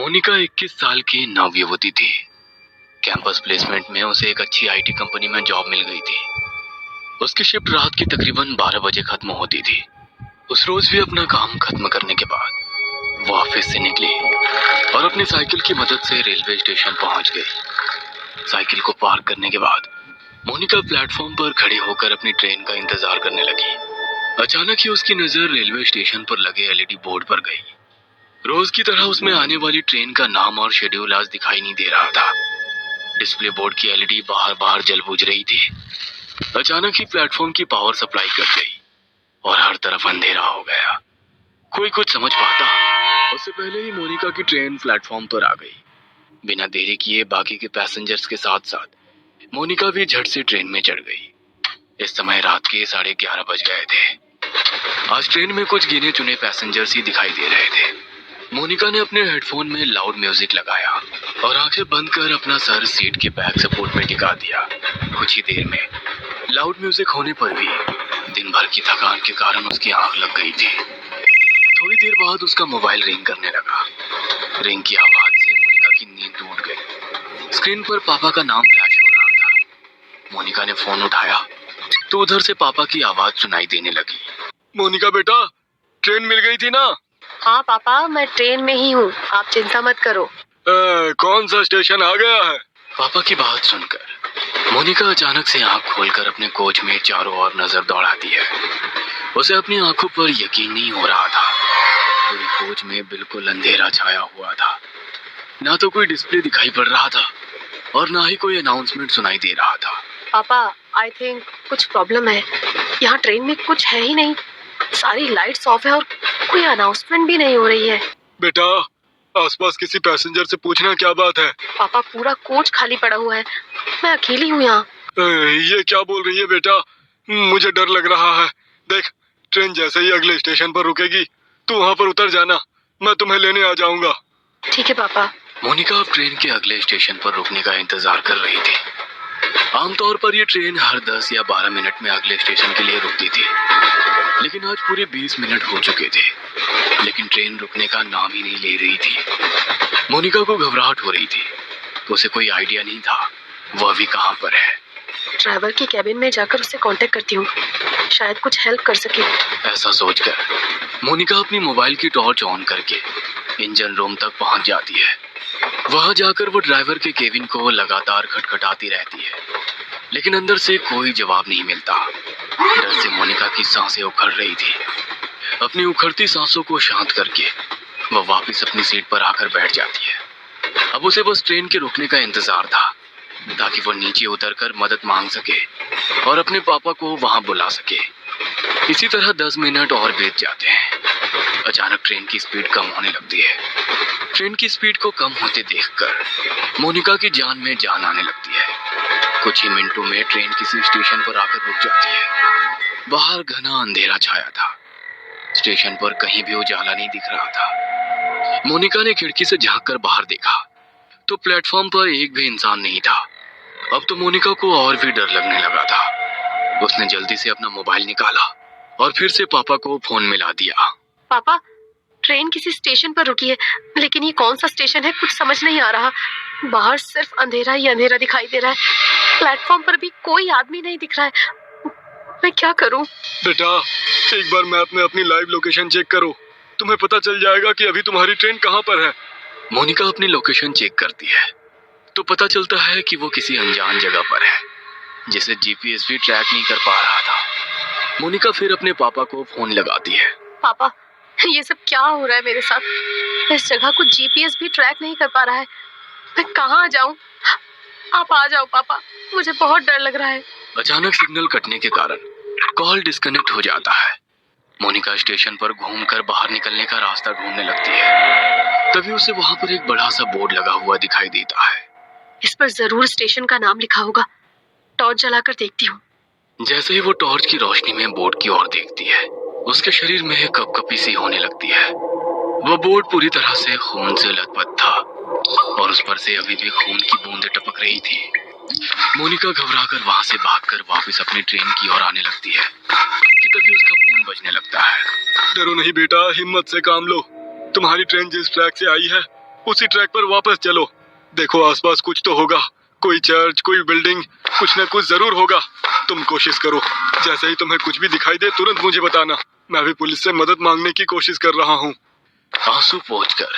मोनिका 21 साल की नवयुवती थी। कैंपस प्लेसमेंट में उसे एक अच्छी आईटी कंपनी में जॉब मिल गई थी। उसकी शिफ्ट रात की तकरीबन 12 बजे खत्म होती थी। उस रोज भी अपना काम खत्म करने के बाद वो ऑफिस से निकली और अपनी साइकिल की मदद से रेलवे स्टेशन पहुंच गई। साइकिल को पार्क करने के बाद मोनिका प्लेटफॉर्म पर खड़ी होकर अपनी ट्रेन का इंतजार करने लगी। अचानक ही उसकी नजर रेलवे स्टेशन पर लगे एलईडी बोर्ड पर गई। रोज की तरह उसमें आने वाली ट्रेन का नाम और शेड्यूल आज दिखाई नहीं दे रहा था। डिस्प्ले बोर्ड की एलईडी बाहर बाहर जल बुझ रही थी। अचानक ही प्लेटफॉर्म की पावर सप्लाई कट गई और हर तरफ अंधेरा हो गया। कोई कुछ समझ पाता उससे पहले ही मोनिका की ट्रेन प्लेटफॉर्म पर आ गई। बिना देरी किए बाकी के पैसेंजर्स के साथ साथ मोनिका भी झट से ट्रेन में चढ़ गई। इस समय रात के 11:30 बज गए थे। आज ट्रेन में कुछ गिने चुने पैसेंजर्स ही दिखाई दे रहे थे। मोनिका ने अपने हेडफोन में लाउड म्यूजिक लगाया और आंखें बंद कर अपना सर सीट के बैक सपोर्ट में टिका दिया। कुछ ही देर में लाउड म्यूजिक होने पर भी दिन भर की थकान के कारण उसकी आंख लग गई थी। थोड़ी देर बाद उसका मोबाइल रिंग करने लगा। रिंग की आवाज से मोनिका की नींद टूट गई। स्क्रीन पर पापा का नाम फ्लैश हो रहा था। मोनिका ने फोन उठाया तो उधर से पापा की आवाज सुनाई देने लगी। मोनिका बेटा, ट्रेन मिल गई थी ना? हाँ पापा, मैं ट्रेन में ही हूँ, आप चिंता मत करो। कौन सा स्टेशन आ गया है? पापा की बात सुनकर मोनिका अचानक से आंख खोलकर अपने कोच में चारों ओर नजर दौड़ाती है। उसे अपनी आंखों पर यकीन नहीं हो रहा था। पूरी कोच में बिल्कुल अंधेरा छाया हुआ था। ना तो कोई डिस्प्ले दिखाई पड़ रहा था और ना ही कोई अनाउंसमेंट सुनाई दे रहा था। पापा, आई थिंक कुछ प्रॉब्लम है। यहाँ ट्रेन में कुछ है ही नहीं। सारी लाइट्स ऑफ है और कोई अनाउंसमेंट भी नहीं हो रही है। बेटा, आसपास किसी पैसेंजर से पूछना क्या बात है। पापा, पूरा कोच खाली पड़ा हुआ है। मैं अकेली हूँ यहाँ। ये क्या बोल रही है बेटा? मुझे डर लग रहा है। देख, ट्रेन जैसे ही अगले स्टेशन पर रुकेगी तू वहाँ पर उतर जाना, मैं तुम्हें लेने आ जाऊंगा। ठीक है पापा। मोनिका अब ट्रेन के अगले स्टेशन पर रुकने का इंतजार कर रही थी। आमतौर पर ये ट्रेन हर 10 या 12 मिनट में अगले स्टेशन के लिए रुकती थी, लेकिन आज पूरे 20 मिनट हो चुके थे, लेकिन ट्रेन रुकने का नाम ही नहीं ले रही थी। मोनिका को घबराहट हो रही थी। उसे कोई आइडिया नहीं था वह अभी कहाँ पर है। ड्राइवर के कैबिन में जाकर उससे कांटेक्ट करती हूँ, शायद कुछ हेल्प कर सके। ऐसा सोचकर मोनिका अपनी मोबाइल की टॉर्च ऑन करके इंजन रूम तक पहुंच जाती है। वहां जाकर वो ड्राइवर के केबिन को लगातार खटखटाती रहती है, लेकिन अंदर से कोई जवाब नहीं मिलता। डर से मोनिका की सांसें उखड़ रही थी। अपनी उखड़ती सांसों को शांत करके वह वापस अपनी सीट पर आकर बैठ जाती है। अब उसे बस ट्रेन के रुकने का इंतजार था, ताकि वो नीचे उतरकर मदद मांग सके और अपने पापा को वहां बुला सके। इसी तरह 10 मिनट और बीत जाते हैं। अचानक ट्रेन की स्पीड कम होने लगती है। ट्रेन की स्पीड को कम होते देखकर मोनिका की जान में जान आने लगती है। कुछ ही मिनटों में ट्रेन किसी स्टेशन पर आकर रुक जाती है। बाहर घना अंधेरा छाया था। स्टेशन पर कहीं भी उजाला नहीं दिख रहा था। मोनिका ने खिड़की से झांककर बाहर देखा तो प्लेटफॉर्म पर एक भी इंसान नहीं था। अब तो मोनिका को और भी डर लगने लगा था। उसने जल्दी से अपना मोबाइल निकाला और फिर से पापा को फोन मिला दिया। पापा, ट्रेन किसी स्टेशन पर रुकी है, लेकिन ये कौन सा स्टेशन है कुछ समझ नहीं आ रहा। बाहर सिर्फ अंधेरा ही अंधेरा दिखाई दे रहा है। प्लेटफॉर्म पर भी कोई आदमी नहीं दिख रहा है। मैं क्या करूं? बेटा, एक बार मैप में अपनी लाइव लोकेशन चेक करो, तुम्हें पता चल जाएगा कि अभी तुम्हारी ट्रेन कहाँ पर है। मोनिका अपनी लोकेशन चेक करती है तो पता चलता है कि वो किसी अनजान जगह पर है, जिसे जीपीएस भी ट्रैक नहीं कर पा रहा था। मोनिका फिर अपने पापा को फोन लगाती है। पापा, ये सब क्या हो रहा है मेरे साथ? इस जगह को जीपीएस भी ट्रैक नहीं कर पा रहा है। मैं कहाँ जाऊं? आप आ जाओ पापा, मुझे बहुत डर लग रहा है। अचानक सिग्नल कटने के कारण कॉल डिस्कनेक्ट हो जाता है। मोनिका स्टेशन पर घूमकर बाहर निकलने का रास्ता ढूंढने लगती है। तभी उसे वहां पर एक बड़ा सा बोर्ड लगा हुआ दिखाई देता है। इस पर जरूर स्टेशन का नाम लिखा होगा। टॉर्च जलाकर देखती हूँ। जैसे ही वो टॉर्च की रोशनी में बोर्ड की ओर देखती है, उसके शरीर में कपकपी सी होने लगती है। वो बोर्ड पूरी तरह से खून से लथपथ था और उस पर से अभी भी खून की बूंदें टपक रही थी। मोनिका घबराकर वहां से भागकर वापस अपनी ट्रेन की ओर आने लगती है कि तभी उसका फोन बजने लगता है। डरो नहीं बेटा, हिम्मत से काम लो। तुम्हारी ट्रेन जिस ट्रैक से आई है उसी ट्रैक पर वापस चलो। देखो आसपास कुछ तो होगा, कोई चर्च, कोई बिल्डिंग, कुछ न कुछ जरूर होगा। तुम कोशिश करो, जैसे ही तुम्हें कुछ भी दिखाई दे तुरंत मुझे बताना। मैं भी पुलिस से मदद मांगने की कोशिश कर रहा हूँ। आंसू पोंछकर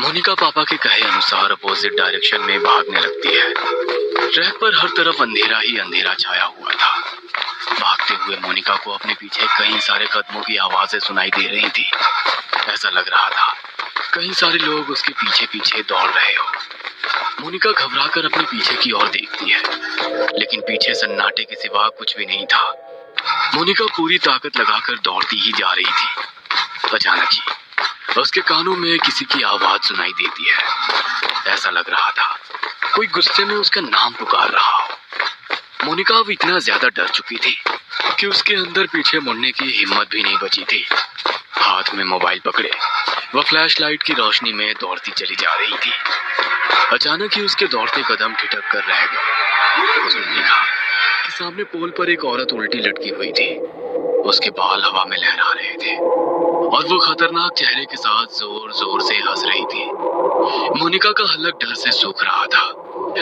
मोनिका पापा के कहे अनुसार अपोजिट डायरेक्शन में भागने लगती है। ट्रैक पर हर तरफ अंधेरा ही अंधेरा छाया हुआ था। भागते हुए मोनिका को अपने पीछे कई सारे कदमों की आवाजें सुनाई दे रही थी। ऐसा लग रहा था कई सारे लोग उसके पीछे पीछे दौड़ रहे हो। मोनिका घबराकर अपने पीछे की ओर देखती है, लेकिन पीछे सन्नाटे के सिवा कुछ भी नहीं था। मोनिका पूरी ताकत लगाकर दौड़ती ही जा रही थी। अचानक ही उसके कानों में किसी की आवाज सुनाई देती है। ऐसा लग रहा था कोई गुस्से में उसका नाम पुकार रहा हो। मोनिका अब इतना ज्यादा डर चुकी थी कि उसके अंदर पीछे मुड़ने की हिम्मत भी नहीं बची थी। हाथ में मोबाइल पकड़े वह फ्लैश लाइट की रोशनी में दौड़ती चली जा रही थी। अचानक ही उसके दौड़ते कदम ठिठक कर रह गए। उसने देखा कि सामने पोल पर एक औरत उल्टी लटकी हुई थी। उसके बाल हवा में लहरा रहे थे और वो खतरनाक चेहरे के साथ जोर जोर से हंस रही थी। मोनिका का हलक डर से सूख रहा था।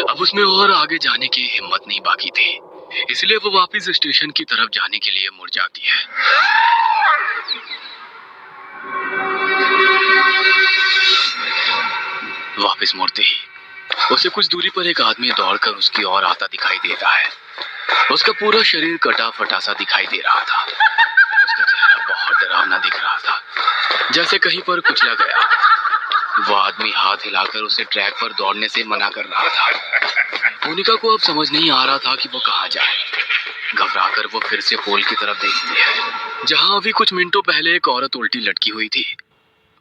अब उसमें और आगे जाने की हिम्मत नहीं बाकी थी, इसलिए वो वापस स्टेशन की तरफ जाने के लिए मुड़ जाती है। वापस मुड़ते ही उसे कुछ दूरी पर एक आदमी दौड़कर उसकी ओर आता दिखाई देता है। उसका पूरा शरीर कटा फटा सा दिखाई दे रहा था। उसका चेहरा बहुत डरावना दिख रहा था, जैसे कहीं पर कुचला गया। वो आदमी हाथ हिलाकर उसे ट्रैक पर दौड़ने से मना कर रहा था। मोनिका को अब समझ नहीं आ रहा था कि वो कहाँ जाए। घबराकर वो फिर से पोल की तरफ देखती है, जहां अभी कुछ मिनटों पहले एक औरत उल्टी लटकी हुई थी।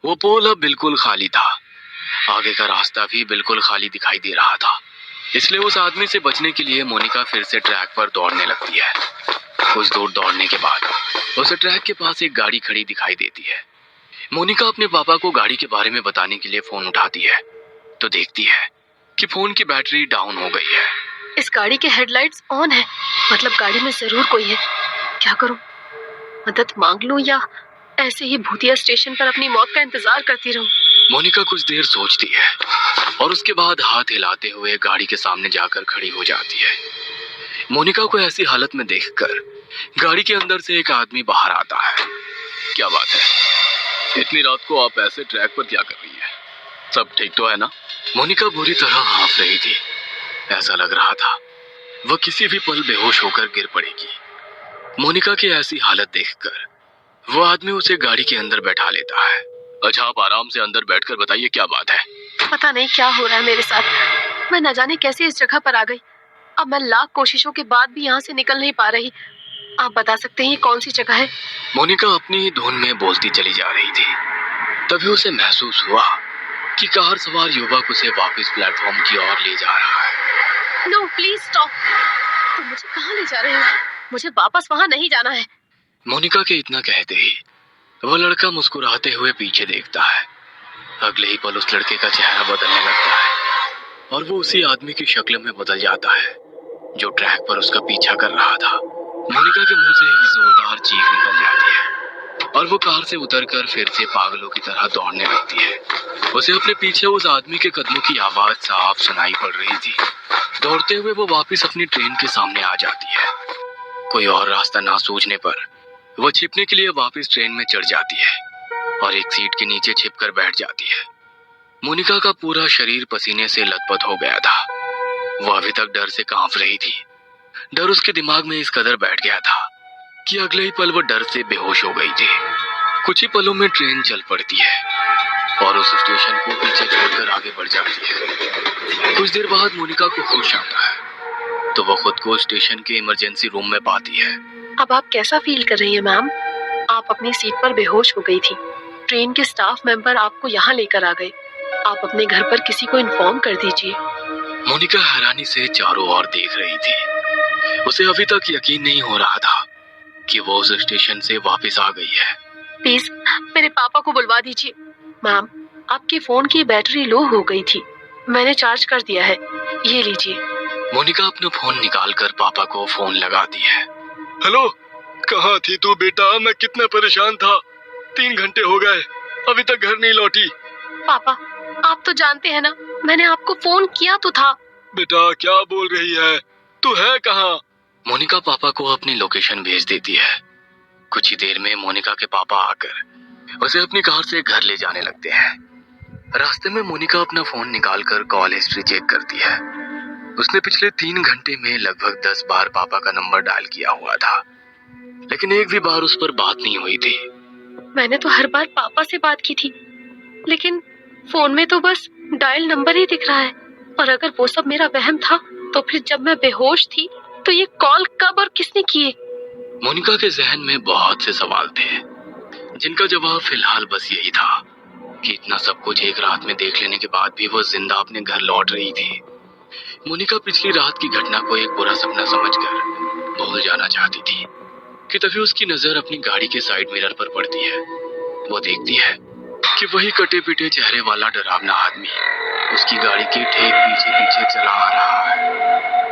वो पोल अब बिल्कुल खाली था। आगे का रास्ता भी बिल्कुल खाली दिखाई दे रहा था, इसलिए उस आदमी से बचने के लिए मोनिका फिर से ट्रैक पर दौड़ने लगती है। कुछ दूर दौड़ने के बाद उसे ट्रैक के पास एक गाड़ी खड़ी दिखाई देती है। मोनिका अपने पापा को गाड़ी के बारे में बताने के लिए फोन उठाती है, तो देखती है कि फोन की बैटरी डाउन हो गई है। इस गाड़ी के हेडलाइट्स ऑन है, मतलब गाड़ी में जरूर कोई है। क्या करूं? मदद मांग लूं या ऐसे ही भूतिया स्टेशन पर अपनी मौत का इंतजार करती रहूं? मोनिका कुछ देर सोचती है और उसके बाद हाथ हिलाते हुए गाड़ी के सामने जाकर खड़ी हो जाती है। मोनिका को ऐसी हालत में देखकर गाड़ी के अंदर से एक आदमी बाहर आता है। क्या बात है, इतनी रात को आप ऐसे ट्रैक पर क्या कर रही हैं? सब ठीक तो है ना? मोनिका बुरी तरह हाँफ रही थी। ऐसा लग रहा था वह किसी भी पल बेहोश होकर गिर पड़ेगी। मोनिका की ऐसी हालत देखकर वो आदमी उसे गाड़ी के अंदर बैठा लेता है। अच्छा, आप आराम से अंदर बैठकर बताइए क्या बात है। पता नहीं क्या हो रहा है मेरे साथ। मैं न जाने कैसे इस जगह पर आ गई। अब मैं लाख कोशिशों के बाद भी यहाँ से निकल नहीं पा रही। आप बता सकते हैं ये कौन सी जगह है? मोनिका अपनी ही धुन में बोलती चली जा रही थी। तभी उसे महसूस हुआ कि कार सवार युवक उसे वापस प्लेटफॉर्म की ओर ले जा रहा है। No please stop. तुम मुझे कहाँ ले जा रहे हो? मुझे वापस वहाँ नहीं जाना है। मोनिका के इतना कहते ही वो लड़का मुस्कुराते हुए पीछे देखता है। अगले ही पल उस लड़के का चेहरा बदलने लगता है और वो उसी आदमी की शक्ल में बदल जाता है जो ट्रैक पर उसका पीछा कर रहा था। मोनिका के मुंह से एक जोरदार चीख निकल जाती है और वो कार से उतरकर फिर से पागलों की तरह दौड़ने लगती है। उसे अपने पीछे उस आदमी के कदमों की आवाज साफ सुनाई पड़ रही थी। दौड़ते हुए वो वापस अपनी ट्रेन के सामने आ जाती है। कोई और रास्ता ना सूझने पर वो छिपने के लिए वापस ट्रेन में चढ़ जाती है और एक सीट के नीचे छिपकर बैठ जाती है। मोनिका का पूरा शरीर पसीने से लथपथ हो गया था। वो अभी तक डर से कांप रही थी। डर उसके दिमाग में इस कदर बैठ गया था कि अगले ही पल वो डर से बेहोश हो गई थी। कुछ ही पलों में ट्रेन चल पड़ती है और उस स्टेशन को पीछे छोड़कर आगे बढ़ जाती है। कुछ देर बाद मोनिका को होश आता है तो वो खुद को स्टेशन के इमरजेंसी रूम में पाती है। अब आप कैसा फील कर रही हैं मैम? आप अपनी सीट पर बेहोश हो गई थी। ट्रेन के स्टाफ मेंबर आपको यहाँ लेकर आ गए। आप अपने घर पर किसी को इन्फॉर्म कर दीजिए। मोनिका हैरानी से चारों ओर देख रही थी। उसे अभी तक यकीन नहीं हो रहा था कि वो उस स्टेशन से वापस आ गई है। प्लीज मेरे पापा को बुलवा दीजिए। मैम, आपके फोन की बैटरी लो हो गई थी, मैंने चार्ज कर दिया है, ये लीजिए। मोनिका अपना फोन निकालकर पापा को फोन लगाती है। हेलो, कहाँ थी तू बेटा? मैं कितना परेशान था। 3 घंटे हो गए, अभी तक घर नहीं लौटी। पापा, आप तो जानते हैं ना, मैंने आपको फोन किया तो था। बेटा क्या बोल रही है? तू है कहाँ? मोनिका पापा को अपनी लोकेशन भेज देती है। कुछ ही देर में मोनिका के पापा आकर उसे अपनी कार से घर ले जाने लगते हैं। रास्ते में मोनिका अपना फोन निकालकर कॉल हिस्ट्री चेक करती है। उसने पिछले 3 घंटे में लगभग 10 बार पापा का नंबर डायल किया हुआ था, लेकिन एक भी बार उस पर बात नहीं हुई थी। मैंने तो हर बार पापा से बात की थी, लेकिन फोन में तो बस डायल नंबर ही दिख रहा है। और अगर वो सब मेरा वहम था, तो फिर जब मैं बेहोश थी तो ये कॉल कब और किसने किए? मोनिका के जहन में बहुत से सवाल थे, जिनका जवाब फिलहाल बस यही था कि इतना सब कुछ एक रात में देख लेने के बाद भी वो जिंदा अपने घर लौट रही थी। मोनिका पिछली रात की घटना को एक बुरा सपना समझकर भूल जाना चाहती थी कि तभी उसकी नजर अपनी गाड़ी के साइड मिरर पर पड़ती है। वो देखती है कि वही कटे पिटे चेहरे वाला डरावना आदमी उसकी गाड़ी के ठीक पीछे पीछे चला आ रहा है।